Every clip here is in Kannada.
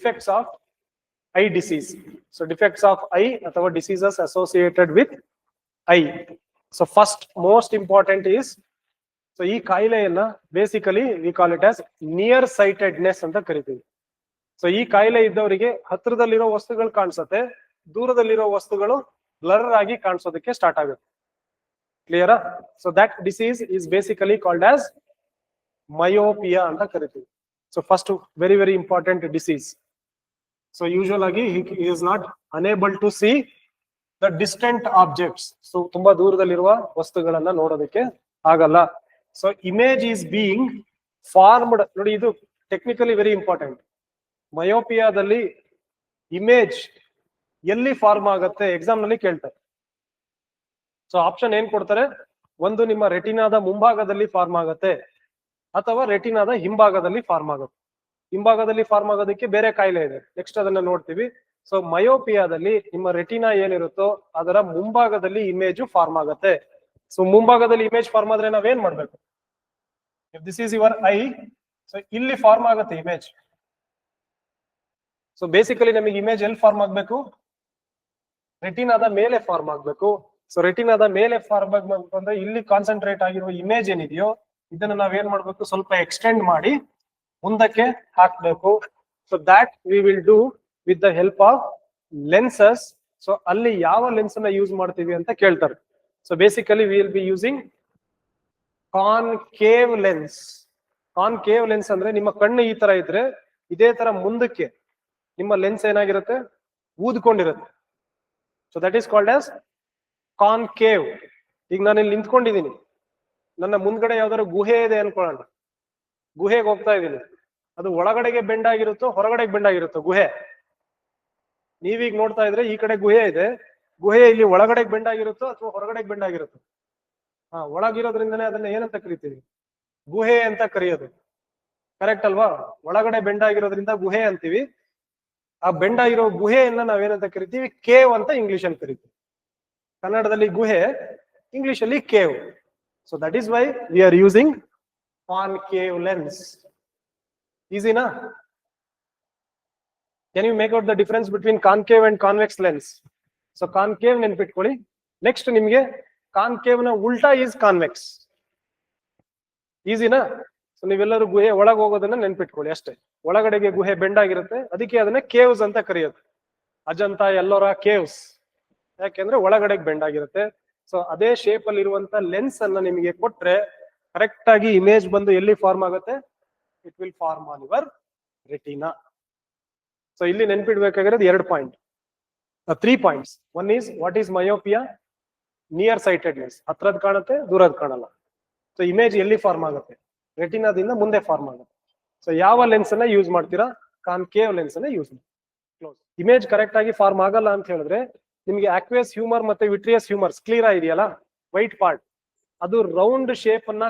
Defects of eye disease. So defects of eye ಅಥವಾ diseases associated with eye. So first most important is, so ಈ ಕಾಯಿಲೆಯನ್ನ basically we call it as nearsightedness ಅಂತ ಕರಿತೀವಿ. ಸೊ ಈ ಕಾಯಿಲೆ ಇದ್ದವರಿಗೆ ಹತ್ರದಲ್ಲಿರೋ ವಸ್ತುಗಳು ಕಾಣಿಸುತ್ತೆ, ದೂರದಲ್ಲಿರೋ ವಸ್ತುಗಳು ಬ್ಲರ್ ಆಗಿ ಕಾಣಿಸೋದಕ್ಕೆ ಸ್ಟಾರ್ಟ್ ಆಗುತ್ತೆ. ಕ್ಲಿಯರಾ? So that disease is basically called as myopia ಅಂತ ಕರಿತೀವಿ. So first very very important disease. So usual ಆಗಿ he is not unable to see the distant objects. So ತುಂಬಾ ದೂರದಲ್ಲಿರುವ ವಸ್ತುಗಳನ್ನ ನೋಡೋದಕ್ಕೆ ಆಗಲ್ಲ. So image is being formed. ನೋಡಿ, ಇದು ಟೆಕ್ನಿಕಲಿ ವೆರಿ ಇಂಪಾರ್ಟೆಂಟ್. ಮಯೋಪಿಯಾದಲ್ಲಿ ಇಮೇಜ್ ಎಲ್ಲಿ ಫಾರ್ಮ್ ಆಗುತ್ತೆ ಎಕ್ಸಾಮ್ ನಲ್ಲಿ ಕೇಳ್ತಾರೆ. ಸೊ ಆಪ್ಷನ್ ಏನ್ ಕೊಡ್ತಾರೆ? ಒಂದು, ನಿಮ್ಮ ರೆಟಿನಾದ ಮುಂಭಾಗದಲ್ಲಿ ಫಾರ್ಮ್ ಆಗುತ್ತೆ, ಅಥವಾ ರೆಟಿನಾದ ಹಿಂಭಾಗದಲ್ಲಿ ಫಾರ್ಮ್ ಆಗುತ್ತೆ. ಹಿಂಭಾಗದಲ್ಲಿ ಫಾರ್ಮ್ ಆಗೋದಕ್ಕೆ ಬೇರೆ ಕಾಯಿಲೆ ಇದೆ, ನೆಕ್ಸ್ಟ್ ಅದನ್ನ ನೋಡ್ತೀವಿ. ಸೊ ಮಯೋಪಿಯಾದಲ್ಲಿ ನಿಮ್ಮ ರೆಟಿನಾ ಏನಿರುತ್ತೋ ಅದರ ಮುಂಭಾಗದಲ್ಲಿ ಇಮೇಜ್ ಫಾರ್ಮ್ ಆಗುತ್ತೆ. ಸೊ ಮುಂಭಾಗದಲ್ಲಿ ಇಮೇಜ್ ಫಾರ್ಮ್ ಆದ್ರೆ ನಾವೇನ್ ಮಾಡ್ಬೇಕು? If this is your I, so ಇಲ್ಲಿ ಫಾರ್ಮ್ ಆಗುತ್ತೆ ಇಮೇಜ್. ಸೊ ಬೇಸಿಕಲಿ ನಮಗೆ ಇಮೇಜ್ ಎಲ್ಲಿ ಫಾರ್ಮ್ ಆಗ್ಬೇಕು? ರೆಟಿನಾದ ಮೇಲೆ ಫಾರ್ಮ್ ಆಗ್ಬೇಕು. ಸೊ ರೆಟಿನಾದ ಮೇಲೆ ಫಾರ್ಮ್ ಆಗ್ಬೇಕು ಅಂದ್ರೆ ಇಲ್ಲಿ ಕಾನ್ಸಂಟ್ರೇಟ್ ಆಗಿರುವ ಇಮೇಜ್ ಏನಿದೆಯೋ ಇದನ್ನ ನಾವೇನ್ ಮಾಡ್ಬೇಕು? ಸ್ವಲ್ಪ ಎಕ್ಸ್ಟೆಂಡ್ ಮಾಡಿ ಮುಂದಕ್ಕೆ ಹಾಕ್ಬೇಕು. So that we will do with the help of lenses. So ಅಲ್ಲಿ ಯಾವ ಲೆನ್ಸ್ ಅನ್ನ ಯೂಸ್ ಮಾಡ್ತೀವಿ ಅಂತ ಕೇಳ್ತಾರೆ. So basically we will be using concave lens. Concave lens ಅಂದ್ರೆ ನಿಮ್ಮ ಕಣ್ಣು ಈ ತರ ಇದ್ರೆ ಇದೇ ತರ ಮುಂದಕ್ಕೆ ನಿಮ್ಮ ಲೆನ್ಸ್ ಏನಾಗಿರುತ್ತೆ? ಊದ್ಕೊಂಡಿರುತ್ತೆ. So that is called as concave. ಈಗ ನಾನು ಇಲ್ಲಿ ನಿಂತ್ಕೊಂಡಿದ್ದೀನಿ, ನನ್ನ ಮುಂದ್ಗಡೆ ಯಾವ್ದಾದ್ರು ಗುಹೆ ಇದೆ ಅನ್ಕೊಳ್ಳೋಣ, ಗುಹೆಗೆ ಹೋಗ್ತಾ ಇದ್ದೀನಿ, ಅದು ಒಳಗಡೆಗೆ ಬೆಂಡ್ ಆಗಿರುತ್ತೋ ಹೊರಗಡೆಗೆ ಬೆಂಡ್ ಆಗಿರುತ್ತೋ ಗುಹೆ? ನೀವೀಗ ನೋಡ್ತಾ ಇದ್ರೆ ಈ ಕಡೆ ಗುಹೆ ಇದೆ, ಗುಹೆ ಇಲ್ಲಿ ಒಳಗಡೆಗೆ ಬೆಂಡ್ ಆಗಿರುತ್ತೋ ಅಥವಾ ಹೊರಗಡೆಗೆ ಬೆಂಡ್ ಆಗಿರುತ್ತೋ? ಒಳಗಿರೋದ್ರಿಂದನೇ ಅದನ್ನ ಏನಂತ ಕರಿತೀವಿ? ಗುಹೆ ಅಂತ ಕರೆಯೋದು. ಕರೆಕ್ಟ್ ಅಲ್ವಾ? ಒಳಗಡೆ ಬೆಂಡ್ ಆಗಿರೋದ್ರಿಂದ ಗುಹೆ ಅಂತೀವಿ. ಆ ಬೆಂಡ್ ಆಗಿರೋ ಗುಹೆಯನ್ನ ನಾವೇನಂತ ಕರಿತೀವಿ? ಕೇವ್ ಅಂತ ಇಂಗ್ಲಿಷ್ ಅಲ್ಲಿ ಕರಿತೀವಿ. ಕನ್ನಡದಲ್ಲಿ ಗುಹೆ, ಇಂಗ್ಲಿಷ್ ಅಲ್ಲಿ cave. So that is why we are using concave lens. ಈಸಿನಾ? Can you make out the difference between concave and convex lens? So concave ನೆನ್ಪಿಟ್ಕೊಳ್ಳಿ. ನೆಕ್ಸ್ಟ್ ನಿಮ್ಗೆ ಕಾನ್ಕೇವ್ ನ ಉಲ್ಟಾ ಈಸ್ ಕಾನ್ವೆಕ್ಸ್. ಈಸಿನಾ? ಸೊ ನೀವೆಲ್ಲರೂ ಗುಹೆ ಒಳಗೆ ಹೋಗೋದನ್ನ ನೆನ್ಪಿಟ್ಕೊಳ್ಳಿ ಅಷ್ಟೇ. ಒಳಗಡೆಗೆ ಗುಹೆ ಬೆಂಡ್ ಆಗಿರುತ್ತೆ, ಅದಕ್ಕೆ ಅದನ್ನ ಕೇವ್ಸ್ ಅಂತ ಕರೆಯೋದು. ಅಜಂತ, ಎಲ್ಲೋರಾ ಕೇವ್ಸ್. ಯಾಕೆಂದ್ರೆ ಒಳಗಡೆಗೆ ಬೆಂಡ್ ಆಗಿರುತ್ತೆ. ಸೊ ಅದೇ ಶೇಪ್ ಅಲ್ಲಿ ಇರುವಂತ ಲೆನ್ಸ್ ಅನ್ನ ನಿಮಗೆ ಕೊಟ್ರೆ ಕರೆಕ್ಟ್ ಆಗಿ ಇಮೇಜ್ ಬಂದು ಎಲ್ಲಿ ಫಾರ್ಮ್ ಆಗುತ್ತೆ? It will form on your retina. So ಇಲ್ಲಿ ನೆನ್ಪಿಡ್ಬೇಕಾಗಿರೋದು 2 point, 3 points. One is what is myopia? Nearsightedness, ಹತ್ರದ್ ಕಾಣುತ್ತೆ, ದೂರದ್ ಕಾಣಲ್ಲ. ಸೊ ಇಮೇಜ್ ಎಲ್ಲಿ ಫಾರ್ಮ್ ಆಗುತ್ತೆ? ರೆಟಿನಾದಿಂದ ಮುಂದೆ ಫಾರ್ಮ್ ಆಗುತ್ತೆ. ಸೊ ಯಾವ ಲೆನ್ಸ್ ಅನ್ನ ಯೂಸ್ ಮಾಡ್ತೀರಾ? ಕಾನ್ಕೇವ್ ಲೆನ್ಸ್ ಅನ್ನ ಯೂಸ್ ಮಾಡಿ. ಕ್ಲೋಸ್. ಇಮೇಜ್ ಕರೆಕ್ಟ್ ಆಗಿ ಫಾರ್ಮ್ ಆಗಲ್ಲ ಅಂತ ಹೇಳಿದ್ರೆ ನಿಮ್ಗೆ ಆಕ್ವೇಸ್ ಹ್ಯೂಮರ್ ಮತ್ತೆ ವಿಟ್ರಿಯಸ್ ಹ್ಯೂಮರ್, ಸ್ಕ್ಲೀರಾ ಇದೆಯಲ್ಲ, ವೈಟ್ ಪಾರ್ಟ್, ಅದು ರೌಂಡ್ ಶೇಪ್ ಅನ್ನ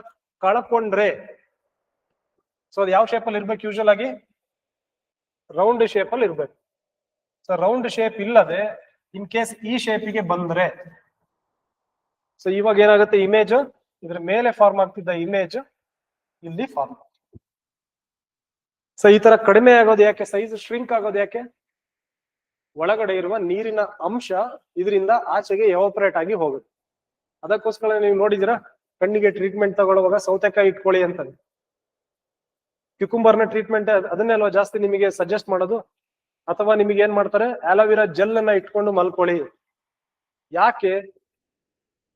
ಕಳ್ಕೊಂಡ್ರೆ, ಸೊ ಅದು ಯಾವ ಶೇಪ್ ಅಲ್ಲಿ ಇರ್ಬೇಕು? ಯೂಶುವಲ್ ಆಗಿ ರೌಂಡ್ ಶೇಪ್ ಅಲ್ಲಿ ಇರ್ಬೇಕು. ಸೊ ರೌಂಡ್ ಶೇಪ್ ಇಲ್ಲದೆ ಇನ್ ಕೇಸ್ ಈ ಶೇಪಿಗೆ ಬಂದ್ರೆ, ಸೊ ಇವಾಗ ಏನಾಗುತ್ತೆ? ಇಮೇಜ್ ಇದ್ರ ಮೇಲೆ ಫಾರ್ಮ್ ಆಗ್ತಿದ್ದ ಇಮೇಜ್ ಇಲ್ಲಿ ಫಾರ್ಮ್. ಸೊ ಈ ತರ ಕಡಿಮೆ ಆಗೋದು ಯಾಕೆ? ಸೈಜ್ ಶ್ರಿಂಕ್ ಆಗೋದು ಯಾಕೆ? ಒಳಗಡೆ ಇರುವ ನೀರಿನ ಅಂಶ ಇದರಿಂದ ಆಚೆಗೆ ಎವಾಪರೇಟ್ ಆಗಿ ಹೋಗುತ್ತೆ. ಅದಕ್ಕೋಸ್ಕರ ನೀವು ನೋಡಿದಿರಾ ಕಣ್ಣಿಗೆ ಟ್ರೀಟ್ಮೆಂಟ್ ತಗೊಳ್ಳುವಾಗ ಸೌತೆಕಾಯಿ ಇಟ್ಕೊಳ್ಳಿ ಅಂತಾನೆ. ಕ್ಯುಕುಂಬರ್ನ ಟ್ರೀಟ್ಮೆಂಟ್ ಅದನ್ನೆಲ್ವಾ ಜಾಸ್ತಿ ನಿಮಗೆ ಸಜೆಸ್ಟ್ ಮಾಡೋದು. ಅಥವಾ ನಿಮಗೆ ಏನ್ ಮಾಡ್ತಾರೆ? ಆಲೋವೆರಾ ಜೆಲ್ ಅನ್ನ ಇಟ್ಕೊಂಡು ಮಲ್ಕೊಳ್ಳಿ. ಯಾಕೆ?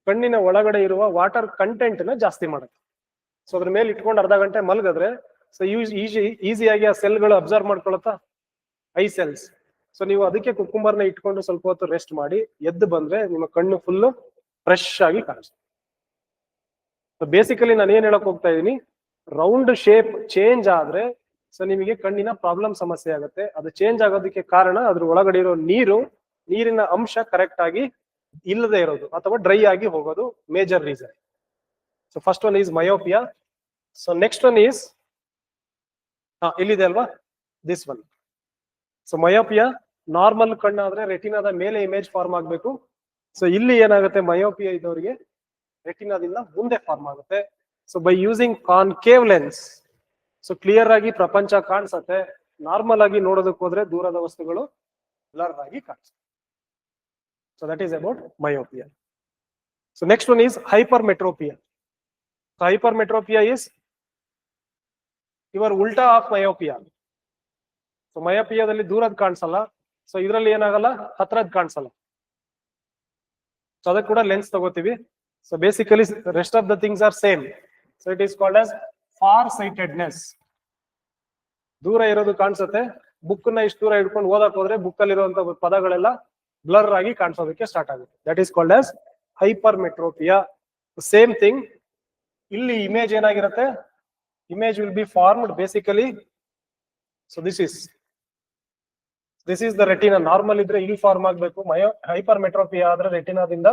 ಕಣ್ಣಿನ ಒಳಗಡೆ ಇರುವ ವಾಟರ್ ಕಂಟೆಂಟ್ ನ ಜಾಸ್ತಿ ಮಾಡುತ್ತೆ. ಸೊ ಅದ್ರ ಮೇಲೆ ಇಟ್ಕೊಂಡು ಅರ್ಧ ಗಂಟೆ ಮಲ್ಗದ್ರೆ ಸೊ ಈಸಿಯಾಗಿ ಆ ಸೆಲ್ಗಳು ಅಬ್ಸರ್ವ್ ಮಾಡ್ಕೊಳತ್ತಾ? Eye cells. ಸೊ ನೀವು ಅದಕ್ಕೆ ಕುಕುಂಬರ್ನ ಇಟ್ಕೊಂಡು ಸ್ವಲ್ಪ ಹೊತ್ತು ರೆಸ್ಟ್ ಮಾಡಿ ಎದ್ದು ಬಂದ್ರೆ ನಿಮ್ಮ ಕಣ್ಣು ಫುಲ್ ಫ್ರೆಶ್ ಆಗಿ ಕಾಣಿಸ್ತದೆ. ಸೊ ಬೇಸಿಕಲಿ ನಾನು ಏನ್ ಹೇಳಕ್ ಹೋಗ್ತಾ ಇದೀನಿ, ರೌಂಡ್ ಶೇಪ್ ಚೇಂಜ್ ಆದ್ರೆ ಸೊ ನಿಮಗೆ ಕಣ್ಣಿನ ಪ್ರಾಬ್ಲಮ್ ಸಮಸ್ಯೆ ಆಗುತ್ತೆ. ಅದು ಚೇಂಜ್ ಆಗೋದಕ್ಕೆ ಕಾರಣ ಅದ್ರ ಒಳಗಡೆ ಇರೋ ನೀರಿನ ಅಂಶ ಕರೆಕ್ಟ್ ಆಗಿ ಇಲ್ಲದೆ ಇರೋದು ಅಥವಾ ಡ್ರೈ ಆಗಿ ಹೋಗೋದು major reason. So first one is myopia. So next one is ಇಲ್ಲಿದೆ ಅಲ್ವಾ, this one. So myopia normal ಕಣ್ಣಾದ್ರೆ ರೆಟಿನಾದ ಮೇಲೆ ಇಮೇಜ್ ಫಾರ್ಮ್ ಆಗ್ಬೇಕು. ಸೊ ಇಲ್ಲಿ ಏನಾಗುತ್ತೆ? ಮಯೋಪಿಯಾ ಇದ್ದವರಿಗೆ ರೆಟಿನಾದಿಂದ ಮುಂದೆ ಫಾರ್ಮ್ ಆಗುತ್ತೆ. So by using concave lens, so clear ಆಗಿ ಪ್ರಪಂಚ ಕಾಣಿಸುತ್ತೆ. ನಾರ್ಮಲ್ ಆಗಿ ನೋಡೋದಕ್ಕೆ ಹೋದ್ರೆ ದೂರದ ವಸ್ತುಗಳು ಬ್ಲರ್ ಆಗಿ ಕಾಣಿಸ್ತವೆ. So that is about myopia. So next one is hypermetropia. So hypermetropia is your ಉಲ್ಟಾ ಆಫ್ ಮಯೋಪಿಯಾ. ಸೊ ಮಯೋಪಿಯಾದಲ್ಲಿ ದೂರದ್ ಕಾಣಿಸಲ್ಲ, ಸೊ ಇದರಲ್ಲಿ ಏನಾಗಲ್ಲ, ಹತ್ರದ್ ಕಾಣಿಸಲ್ಲ. ಸೊ ಅದಕ್ಕೆ ಕೂಡ ಲೆನ್ಸ್ ತಗೋತೀವಿ. So basically rest of the things are same. So it is called as for sightedness. ದೂರ ಇರೋದು ಕಾಣಿಸುತ್ತೆ, ಬುಕ್ ನ ಇಷ್ಟು ದೂರ ಹಿಡ್ಕೊಂಡು ಓದಕ್ ಹೋದ್ರೆ ಬುಕ್ ಅಲ್ಲಿ ಇರುವಂತ ಪದಗಳೆಲ್ಲ ಬ್ಲರ್ ಆಗಿ ಕಾಣಿಸೋದಕ್ಕೆ ಸ್ಟಾರ್ಟ್ ಆಗುತ್ತೆ. That is called as hypermetropia. Same thing ಇಲ್ಲಿ ಇಮೇಜ್ ಏನಾಗಿರುತ್ತೆ, image will be formed basically. So this is the retina. Normal ಇದ್ರೆ ಇಲ್ಲಿ ಫಾರ್ಮ್ ಆಗ್ಬೇಕು. ಹೈಪರ್ಮೆಟ್ರೋಪಿಯಾ ಆದ್ರೆ ರೆಟಿನಾದಿಂದ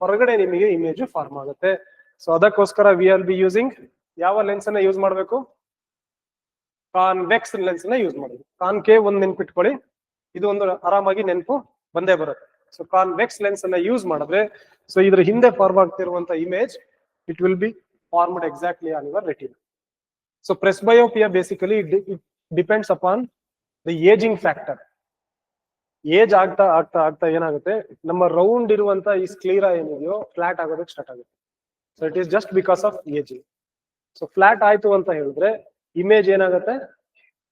ಹೊರಗಡೆ ನಿಮಗೆ ಇಮೇಜ್ ಫಾರ್ಮ್ ಆಗುತ್ತೆ. ಸೊ ಅದಕ್ಕೋಸ್ಕರ ವಿ ಆರ್ ಬಿ ಯೂಸಿಂಗ್ ಯಾವ ಲೆನ್ಸ್ ಅನ್ನ ಯೂಸ್ ಮಾಡಬೇಕು, ಕಾನ್ವೆಕ್ಸ್ ಲೆನ್ಸ್ ನ ಯೂಸ್ ಮಾಡೋದು. ಕಾನ್ಕೇವ್ ಒಂದು ನೆನ್ಪಿಟ್ಕೊಳ್ಳಿ, ಇದು ಒಂದು ಆರಾಮಾಗಿ ನೆನಪು ಬಂದೇ ಬರುತ್ತೆ. ಸೊ ಕಾನ್ವೆಕ್ಸ್ ಲೆನ್ಸ್ ಅನ್ನ ಯೂಸ್ ಮಾಡಿದ್ರೆ, ಸೊ ಇದ್ರ ಹಿಂದೆ ಫಾರ್ಮ್ ಆಗ್ತಿರುವಂತ image it will be formed exactly on your retina. So presbyopia basically it depends upon the ageing factor. Age ಆಗ್ತಾ ಆಗ್ತಾ ಆಗ್ತಾ ಏನಾಗುತ್ತೆ, ನಮ್ಮ ರೌಂಡ್ ಇರುವಂತ ಈ ಸ್ಕ್ಲೀರಾ ಏನಿದೆಯೋ ಫ್ಲಾಟ್ ಆಗೋದಕ್ಕೆ ಸ್ಟಾರ್ಟ್ ಆಗುತ್ತೆ. So it is just because of ageing. So flat ಆಯ್ತು ಅಂತ ಹೇಳಿದ್ರೆ ಇಮೇಜ್ ಏನಾಗುತ್ತೆ,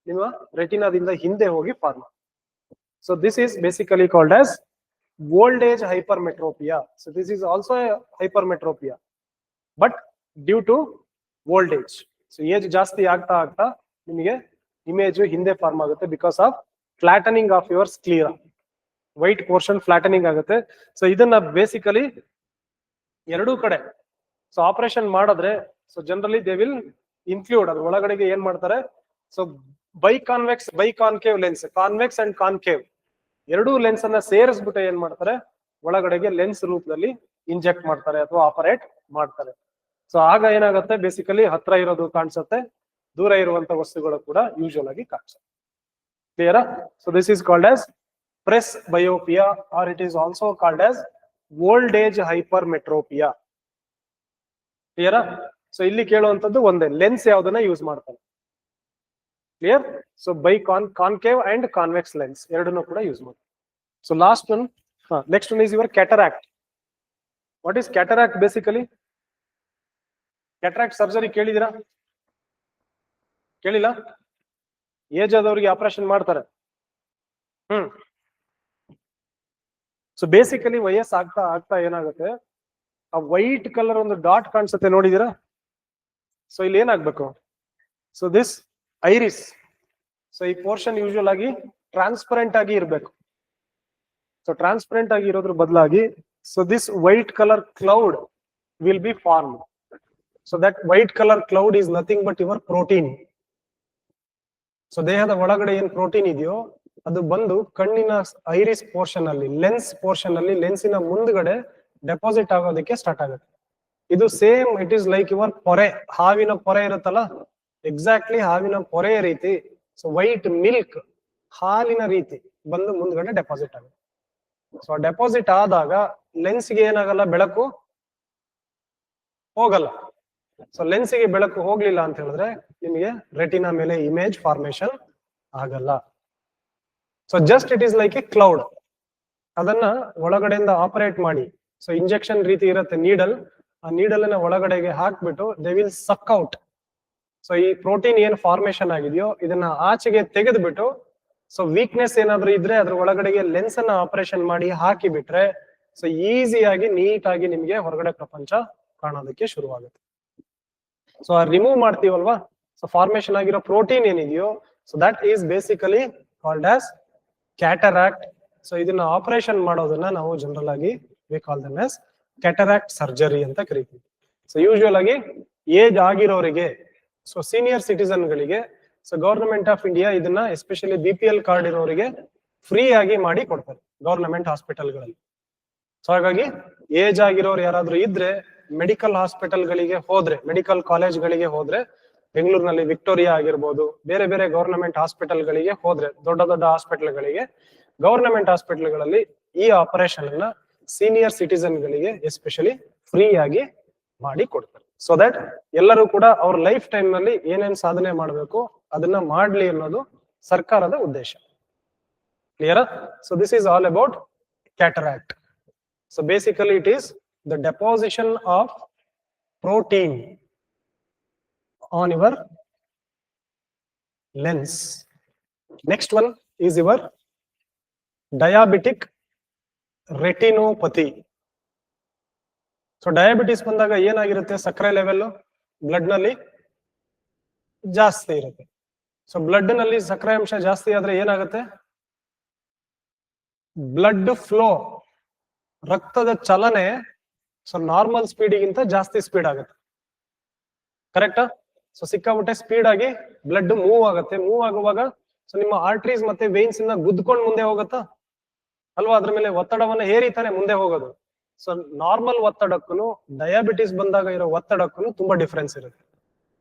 ನಿಮ್ಮ ರೆಟಿನಾದಿಂದ ಹಿಂದೆ ಹೋಗಿ form. So this is basically called as old age hypermetropia. So this is also hypermetropia, but due to old age. So age ಜಾಸ್ತಿ ಆಗ್ತಾ ಆಗ್ತಾ ನಿಮಗೆ ಇಮೇಜ್ ಹಿಂದೆ ಫಾರ್ಮ್ ಆಗುತ್ತೆ because of flattening of your sclera. White portion flattening ಆಗುತ್ತೆ. ಸೊ ಇದನ್ನ ಬೇಸಿಕಲಿ ಎರಡೂ ಕಡೆ ಸೊ ಆಪರೇಷನ್ ಮಾಡಿದ್ರೆ, so generally they will include ಅದ್ರ ಒಳಗಡೆಗೆ ಏನ್ ಮಾಡ್ತಾರೆ, so by concave lens, convex and concave ಎರಡೂ ಲೆನ್ಸ್ ಅನ್ನ ಸೇರಿಸ್ಬಿಟ್ಟು ಏನ್ ಮಾಡ್ತಾರೆ, ಒಳಗಡೆಗೆ ಲೆನ್ಸ್ ರೂಪದಲ್ಲಿ ಇಂಜೆಕ್ಟ್ ಮಾಡ್ತಾರೆ ಅಥವಾ ಆಪರೇಟ್ ಮಾಡ್ತಾರೆ. ಸೊ ಆಗ ಏನಾಗುತ್ತೆ, ಬೇಸಿಕಲಿ ಹತ್ರ ಇರೋದು ಕಾಣಿಸುತ್ತೆ, ದೂರ ಇರುವಂತ ವಸ್ತುಗಳು ಕೂಡ ಯೂಶುವಲ್ ಆಗಿ ಕಾಣಿಸುತ್ತೆ. ಕ್ಲಿಯರಾ? So this is called as presbyopia or it is also called as old age hypermetropia. ಕ್ಲಿಯರಾ? ಸೊ ಇಲ್ಲಿ ಕೇಳುವಂತದ್ದು ಒಂದೇ, ಲೆನ್ಸ್ ಯಾವ್ದನ್ನ ಯೂಸ್ ಮಾಡ್ತಾರೆ. Clear? So by concave and convex lens ಎರಡನ್ನೂ ಕೂಡ ಯೂಸ್ ಮಾಡ್ತಾರೆ. So last one, next one is your cataract. What is cataract basically? Cataract surgery ಕೇಳಿದಿರಾ? ಕೇಳಿಲ್ಲ? ಏಜ್ ಆದವ್ರಿಗೆ ಆಪರೇಷನ್ ಮಾಡ್ತಾರೆ. ಸೊ ಬೇಸಿಕಲಿ ವಯಸ್ಸು ಆಗ್ತಾ ಆಗ್ತಾ ಏನಾಗುತ್ತೆ, ಆ ವೈಟ್ ಕಲರ್ ಒಂದು ಡಾಟ್ ಕಾಣಿಸುತ್ತೆ, ನೋಡಿದಿರಾ? ಸೊ ಇಲ್ಲಿ ಏನಾಗ್ಬೇಕು, ಸೊ ದಿಸ್ ಐರಿಸ್, ಸೊ ಈ ಪೋರ್ಷನ್ ಯೂಶುವಲ್ ಆಗಿ ಟ್ರಾನ್ಸ್ಪರೆಂಟ್ ಆಗಿ ಇರಬೇಕು. ಸೊ ಟ್ರಾನ್ಸ್ಪರೆಂಟ್ ಆಗಿ ಇರೋದ್ರ ಬದಲಾಗಿ, so this white colour cloud will be form. So that white colour cloud is nothing but your protein. So ದೇಹದ ಒಳಗಡೆ ಏನ್ ಪ್ರೋಟೀನ್ ಇದೆಯೋ ಅದು ಬಂದು ಕಣ್ಣಿನ ಐರಿಸ್ ಪೋರ್ಷನ್ ಅಲ್ಲಿ, ಲೆನ್ಸ್ ಪೋರ್ಷನ್ ಅಲ್ಲಿ, ಲೆನ್ಸಿನ ಮುಂದ್ಗಡೆ ಡೆಪಾಸಿಟ್ ಆಗೋದಕ್ಕೆ ಸ್ಟಾರ್ಟ್ ಆಗುತ್ತೆ. ಇದು same it is like your ಪೊರೆ, ಹಾವಿನ ಪೊರೆ ಇರುತ್ತಲ್ಲ, ಎಕ್ಸಾಕ್ಟ್ಲಿ ಹಾವಿನ ಪೊರೆಯ ರೀತಿ. ಸೊ ವೈಟ್ ಮಿಲ್ಕ್, ಹಾಲಿನ ರೀತಿ ಬಂದು ಮುಂದ್ಗಡೆ ಡೆಪಾಸಿಟ್ ಆಗುತ್ತೆ. ಸೊ ಡೆಪಾಸಿಟ್ ಆದಾಗ ಲೆನ್ಸ್ಗೆ ಏನಾಗಲ್ಲ, ಬೆಳಕು ಹೋಗಲ್ಲ. ಸೊ ಲೆನ್ಸ್ಗೆ ಬೆಳಕು ಹೋಗ್ಲಿಲ್ಲ ಅಂತ ಹೇಳಿದ್ರೆ ನಿಮಗೆ ರೆಟಿನಾ ಮೇಲೆ ಇಮೇಜ್ ಫಾರ್ಮೇಶನ್ ಆಗಲ್ಲ. So just it is like A cloud. ಅದನ್ನ ಒಳಗಡೆಯಿಂದ ಆಪರೇಟ್ ಮಾಡಿ, ಸೊ ಇಂಜೆಕ್ಷನ್ ರೀತಿ ಇರುತ್ತೆ ನೀಡಲ್, ಆ ನೀಡಲ್ ಅನ್ನ ಒಳಗಡೆಗೆ ಹಾಕ್ಬಿಟ್ಟು they will suck out. So ಈ ಪ್ರೋಟೀನ್ ಏನ್ ಫಾರ್ಮೇಶನ್ ಆಗಿದೆಯೋ ಇದನ್ನ ಆಚೆಗೆ ತೆಗೆದ್ಬಿಟ್ಟು, ಸೊ ವೀಕ್ನೆಸ್ ಏನಾದ್ರೂ ಇದ್ರೆ ಅದ್ರ ಒಳಗಡೆಗೆ ಲೆನ್ಸ್ ಅನ್ನ ಆಪರೇಷನ್ ಮಾಡಿ ಹಾಕಿ ಬಿಟ್ರೆ, ಸೊ ಈಸಿಯಾಗಿ ನೀಟಾಗಿ ನಿಮ್ಗೆ ಹೊರಗಡೆ ಪ್ರಪಂಚ ಕಾಣೋದಕ್ಕೆ ಶುರುವಾಗುತ್ತೆ. ಸೊ ರಿಮೂವ್ ಮಾಡ್ತೀವಲ್ವಾ, ಸೊ ಫಾರ್ಮೇಶನ್ ಆಗಿರೋ ಪ್ರೋಟೀನ್ ಏನಿದೆಯೋ, so that is basically called as cataract. So ಇದನ್ನ ಆಪರೇಷನ್ ಮಾಡೋದನ್ನ ನಾವು ಜನರಲ್ ಆಗಿ V call them as cataract surgery ಅಂತ ಕರಿತೀವಿ. ಸೊ ಯೂಶುವಲ್ ಆಗಿ ಏಜ್ ಆಗಿರೋರಿಗೆ, ಸೊ ಸೀನಿಯರ್ ಸಿಟಿಸನ್ ಗಳಿಗೆ, ಸೊ ಗವರ್ನಮೆಂಟ್ ಆಫ್ ಇಂಡಿಯಾ ಇದನ್ನ ಎಸ್ಪೆಷಲಿ BPL ಕಾರ್ಡ್ ಇರೋರಿಗೆ ಫ್ರೀ ಆಗಿ ಮಾಡಿ ಕೊಡ್ತಾರೆ ಗವರ್ನಮೆಂಟ್ ಹಾಸ್ಪಿಟಲ್ಗಳಲ್ಲಿ. ಸೊ ಹಾಗಾಗಿ ಏಜ್ ಆಗಿರೋರು ಯಾರಾದ್ರೂ ಇದ್ರೆ ಮೆಡಿಕಲ್ ಹಾಸ್ಪಿಟಲ್ ಗಳಿಗೆ ಹೋದ್ರೆ, ಮೆಡಿಕಲ್ ಕಾಲೇಜ್ ಗಳಿಗೆ ಹೋದ್ರೆ, ಬೆಂಗಳೂರಿನಲ್ಲಿ ವಿಕ್ಟೋರಿಯಾ ಆಗಿರ್ಬೋದು, ಬೇರೆ ಬೇರೆ ಗವರ್ನಮೆಂಟ್ ಹಾಸ್ಪಿಟಲ್ ಗಳಿಗೆ ಹೋದ್ರೆ, ದೊಡ್ಡ ದೊಡ್ಡ ಹಾಸ್ಪಿಟಲ್ ಗಳಿಗೆ, ಗವರ್ನಮೆಂಟ್ ಹಾಸ್ಪಿಟಲ್ ಗಳಲ್ಲಿ ಈ ಆಪರೇಷನ್ ಅನ್ನ ಸೀನಿಯರ್ ಸಿಟಿಸನ್ ಗಳಿಗೆ ಎಸ್ಪೆಷಲಿ ಫ್ರೀ ಆಗಿ ಮಾಡಿ ಕೊಡ್ತಾರೆ. ಸೊ ದಟ್ ಎಲ್ಲರೂ ಕೂಡ ಅವ್ರ ಲೈಫ್ ಟೈಮ್ ನಲ್ಲಿ ಏನೇನ್ ಸಾಧನೆ ಮಾಡಬೇಕು ಅದನ್ನ ಮಾಡ್ಲಿ ಅನ್ನೋದು ಸರ್ಕಾರದ ಉದ್ದೇಶ. Clear? So this is all about cataract. So basically it is the deposition of protein on your lens. Next one is your diabetic retinopathy. So diabetes ಬಂದಾಗ ಏನಾಗಿರುತ್ತೆ, ಸಕ್ಕರೆ ಲೆವೆಲ್ ಬ್ಲಡ್ ನಲ್ಲಿ ಜಾಸ್ತಿ ಇರುತ್ತೆ. ಸೊ ಬ್ಲಡ್ ನಲ್ಲಿ ಸಕ್ಕರೆ ಅಂಶ ಜಾಸ್ತಿ ಆದ್ರೆ ಏನಾಗುತ್ತೆ, ಬ್ಲಡ್ ಫ್ಲೋ, ರಕ್ತದ ಚಲನೆ ಸೊ ನಾರ್ಮಲ್ ಸ್ಪೀಡಿಗಿಂತ ಜಾಸ್ತಿ ಸ್ಪೀಡ್ ಆಗುತ್ತೆ. ಕರೆಕ್ಟಾ? ಸೊ ಸಿಕ್ಕಾಬಿಟ್ಟೆ ಸ್ಪೀಡ್ ಆಗಿ ಬ್ಲಡ್ ಮೂವ್ ಆಗುತ್ತೆ. ಮೂವ್ ಆಗುವಾಗ ಸೊ ನಿಮ್ಮ ಆರ್ಟ್ರೀಸ್ ಮತ್ತೆ ವೇನ್ಸ್ ಇಂದ ಗುದ್ಕೊಂಡು ಮುಂದೆ ಹೋಗುತ್ತಾ ಅಲ್ವಾ, ಅದ್ರ ಮೇಲೆ ಒತ್ತಡವನ್ನ ಹೇರಿತಾನೆ ಮುಂದೆ ಹೋಗೋದು. ಸೊ ನಾರ್ಮಲ್ ಒತ್ತಡಕ್ಕೂ ಡಯಾಬಿಟಿಸ್ ಬಂದಾಗ ಇರೋ ಒತ್ತಡಕ್ಕೂ ತುಂಬಾ ಡಿಫ್ರೆನ್ಸ್ ಇರುತ್ತೆ.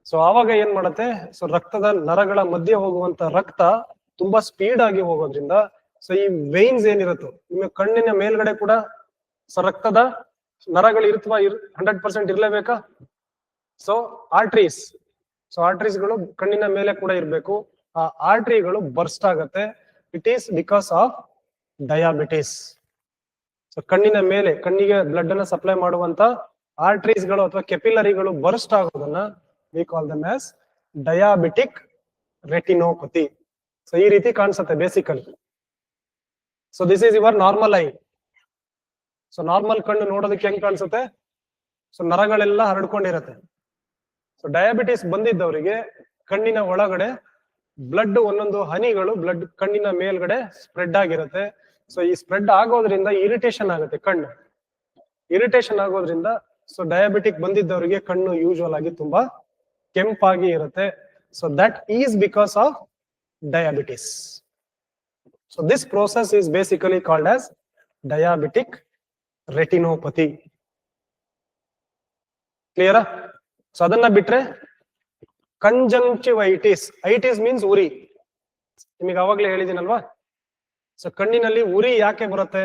ಸೊ ಆವಾಗ ಏನ್ ಮಾಡುತ್ತೆ, ಸೊ ರಕ್ತದ ನರಗಳ ಮಧ್ಯೆ ಹೋಗುವಂತ ರಕ್ತ ತುಂಬಾ ಸ್ಪೀಡ್ ಆಗಿ ಹೋಗೋದ್ರಿಂದ ಸೊ ಈ ವೇನ್ಸ್ ಏನಿರುತ್ತೋ ನಿಮ್ಮ ಕಣ್ಣಿನ ಮೇಲ್ಗಡೆ ಕೂಡ ಸೊ ರಕ್ತದ ನರಗಳು ಇರ್ತವಾ, 100% ಇರ್ಲೇಬೇಕಾ? ಸೊ ಆರ್ಟ್ರೀಸ್ಗಳು ಕಣ್ಣಿನ ಮೇಲೆ ಕೂಡ ಇರ್ಬೇಕು. ಆ ಆರ್ಟ್ರಿಗಳು ಬರ್ಸ್ಟ್ ಆಗತ್ತೆ. It is because of diabetes. So ಕಣ್ಣಿನ ಮೇಲೆ ಕಣ್ಣಿಗೆ ಬ್ಲಡ್ ಅನ್ನ ಸಪ್ಲೈ ಮಾಡುವಂತ ಆರ್ಟ್ರೀಸ್ಗಳು ಅಥವಾ ಕೆಪಿಲರಿಗಳು ಬರ್ಸ್ಟ್ ಆಗೋದನ್ನ we call them as diabetic retinopathy. So ಈ ರೀತಿ ಕಾಣಿಸುತ್ತೆ basically. So this is your normal eye. So normal ಕಣ್ಣು ನೋಡೋದಕ್ಕೆ ಹೆಂಗ್ ಕಾಣಿಸುತ್ತೆ, ಸೊ ನರಗಳೆಲ್ಲ ಹರಡ್ಕೊಂಡಿರತ್ತೆ. ಸೊ ಡಯಾಬಿಟಿಸ್ ಬಂದಿದ್ದವರಿಗೆ ಕಣ್ಣಿನ ಒಳಗಡೆ ಬ್ಲಡ್ ಒಂದೊಂದು ಹನಿಗಳು ಬ್ಲಡ್ ಕಣ್ಣಿನ ಮೇಲ್ಗಡೆ ಸ್ಪ್ರೆಡ್ ಆಗಿರುತ್ತೆ. ಸೊ ಈ ಸ್ಪ್ರೆಡ್ ಆಗೋದ್ರಿಂದ ಇರಿಟೇಷನ್ ಆಗುತ್ತೆ ಕಣ್ಣು. ಇರಿಟೇಷನ್ ಆಗೋದ್ರಿಂದ ಸೊ ಡಯಾಬಿಟಿಕ್ ಬಂದಿದ್ದವರಿಗೆ ಕಣ್ಣು ಯೂಶುವಲ್ ಆಗಿ ತುಂಬಾ ಕೆಂಪಾಗಿ ಇರುತ್ತೆ. So that is because of diabetes. So this process is basically called as diabetic retinopathy. ಕ್ಲಿಯರಾ? ಸೊ ಅದನ್ನ ಬಿಟ್ರೆ ಕಂಜಂಕ್ಟಿವೈಟಿಸ್. ಐಟಿಸ್ ಮೀನ್ಸ್ ಉರಿ. ನಿಮಗೆ ಅವಾಗ್ಲೇ ಹೇಳಿದಿನಲ್ವಾ, ಸೊ ಕಣ್ಣಿನಲ್ಲಿ ಉರಿ ಯಾಕೆ ಬರುತ್ತೆ?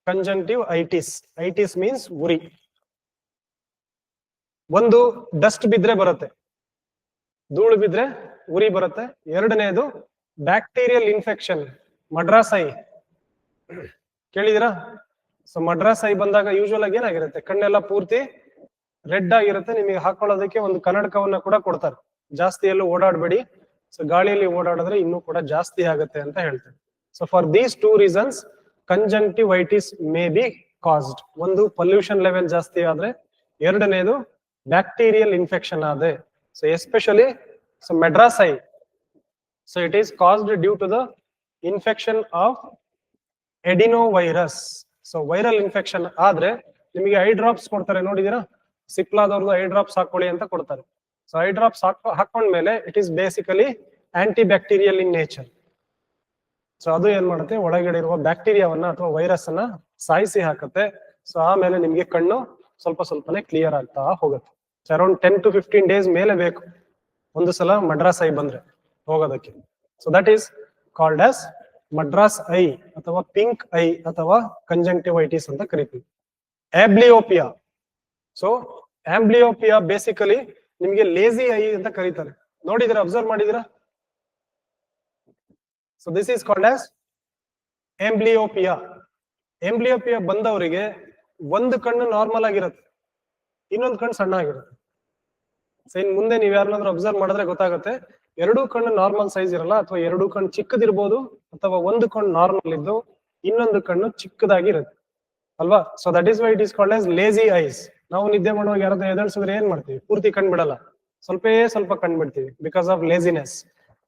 Conjunctiva itis. ಐಟಿಸ್ ಮೀನ್ಸ್ ಉರಿ. ಒಂದು ಡಸ್ಟ್ ಬಿದ್ರೆ ಬರುತ್ತೆ, ಧೂಳು ಬಿದ್ರೆ ಉರಿ ಬರುತ್ತೆ. ಎರಡನೇದು ಬ್ಯಾಕ್ಟೀರಿಯಲ್ ಇನ್ಫೆಕ್ಷನ್, ಮಡ್ರಾಸ್ ಐ ಕೇಳಿದಿರಾ? ಸೊ ಮಡ್ರಾಸ್ ಐ ಬಂದಾಗ ಯೂಶುವಲ್ ಆಗಿ ಏನಾಗಿರುತ್ತೆ, ಕಣ್ಣೆಲ್ಲ ಪೂರ್ತಿ ರೆಡ್ ಆಗಿರುತ್ತೆ. ನಿಮಗೆ ಹಾಕೊಳ್ಳೋದಕ್ಕೆ ಒಂದು ಕನ್ನಡಕವನ್ನ ಕೂಡ ಕೊಡ್ತಾರೆ. ಜಾಸ್ತಿ ಎಲ್ಲೂ ಓಡಾಡಬೇಡಿ, ಸೊ ಗಾಳಿಯಲ್ಲಿ ಓಡಾಡಿದ್ರೆ ಇನ್ನೂ ಕೂಡ ಜಾಸ್ತಿ ಆಗುತ್ತೆ ಅಂತ ಹೇಳ್ತಾರೆ. So for these two reasons conjunctivitis may be caused. ಒಂದು ಪೊಲ್ಯೂಷನ್ ಲೆವೆಲ್ ಜಾಸ್ತಿ ಆದ್ರೆ, ಎರಡನೇದು ಬ್ಯಾಕ್ಟೀರಿಯಲ್ ಇನ್ಫೆಕ್ಷನ್ ಆದ್ರೆ. So especially so Madras eye, so it is caused due to the infection of adenovirus. So viral infection ಆದ್ರೆ ನಿಮಗೆ ಐ ಡ್ರಾಪ್ಸ್ ಕೊಡ್ತಾರೆ, ನೋಡಿದೀರಾ? ಸಿಪ್ಲಾದವ್ರದ್ದು ಐ ಡ್ರಾಪ್ಸ್ ಹಾಕೊಳ್ಳಿ ಅಂತ ಕೊಡ್ತಾರೆ. ಸೊ ಐ ಡ್ರಾಪ್ಸ್ ಹಾಕೊಂಡ್ಮೇಲೆ it is basically anti bacterial in nature. So ಅದು ಏನ್ ಮಾಡುತ್ತೆ, ಒಳಗಡೆ ಇರುವ ಬ್ಯಾಕ್ಟೀರಿಯಾವನ್ನ ಅಥವಾ ವೈರಸ್ ಅನ್ನ ಸಾಯಿಸಿ ಹಾಕುತ್ತೆ. ಸೊ ಆಮೇಲೆ ನಿಮ್ಗೆ ಕಣ್ಣು ಸ್ವಲ್ಪ ಸ್ವಲ್ಪನೇ ಕ್ಲಿಯರ್ ಆಗ್ತಾ ಹೋಗುತ್ತೆ. ಸೊ ಅರೌಂಡ್ 10 to 15 days ಮೇಲೆ ಬೇಕು ಒಂದು ಸಲ ಮಡ್ರಾಸ್ ಐ ಬಂದ್ರೆ ಹೋಗೋದಕ್ಕೆ. So that is called as Madras eye ಅಥವಾ ಪಿಂಕ್ ಐ ಅಥವಾ ಕಂಜಂಕ್ಟಿವೈಟಿಸ್ ಅಂತ ಕರಿತೀವಿ. ಆಬ್ಲಿಯೋಪಿಯಾ. ಸೊ ಆಂಬ್ಲಿಯೋಪಿಯಾ ಬೇಸಿಕಲಿ ನಿಮಗೆ ಲೇಜಿ ಐ ಅಂತ ಕರೀತಾರೆ. ನೋಡಿದಿರಾ, ಅಬ್ಸರ್ವ್ ಮಾಡಿದಿರಾ? So this is called as amblyopia. Amblyopia ಬಂದವರಿಗೆ ಒಂದು ಕಣ್ಣು ನಾರ್ಮಲ್ ಆಗಿರುತ್ತೆ, ಇನ್ನೊಂದು ಕಣ್ಣು ಸಣ್ಣ ಆಗಿರುತ್ತೆ. ಸೊ ಇನ್ ಮುಂದೆ ನೀವ್ ಯಾರನ್ನಾದ್ರೂ ಅಬ್ಸರ್ವ್ ಮಾಡಿದ್ರೆ ಗೊತ್ತಾಗುತ್ತೆ, ಎರಡೂ ಕಣ್ಣು ನಾರ್ಮಲ್ ಸೈಜ್ ಇರಲ್ಲ, ಅಥವಾ ಎರಡೂ ಕಣ್ಣು ಚಿಕ್ಕದಿರ್ಬೋದು, ಅಥವಾ ಒಂದು ಕಣ್ಣು ನಾರ್ಮಲ್ ಇದ್ದು ಇನ್ನೊಂದು ಕಣ್ಣು ಚಿಕ್ಕದಾಗಿರುತ್ತೆ ಅಲ್ವಾ? So that is why it is called as lazy ice. ನಾವು ನಿದ್ದೆ ಮಾಡುವಾಗ ಯಾರಾದ್ರೂ ಎದಳ್ಸಿದ್ರೆ ಏನ್ ಮಾಡ್ತೀವಿ, ಪೂರ್ತಿ ಕಣ್ ಬಿಡಲ್ಲ, ಸ್ವಲ್ಪ ಕಣ್ ಬಿಡ್ತೀವಿ because of laziness.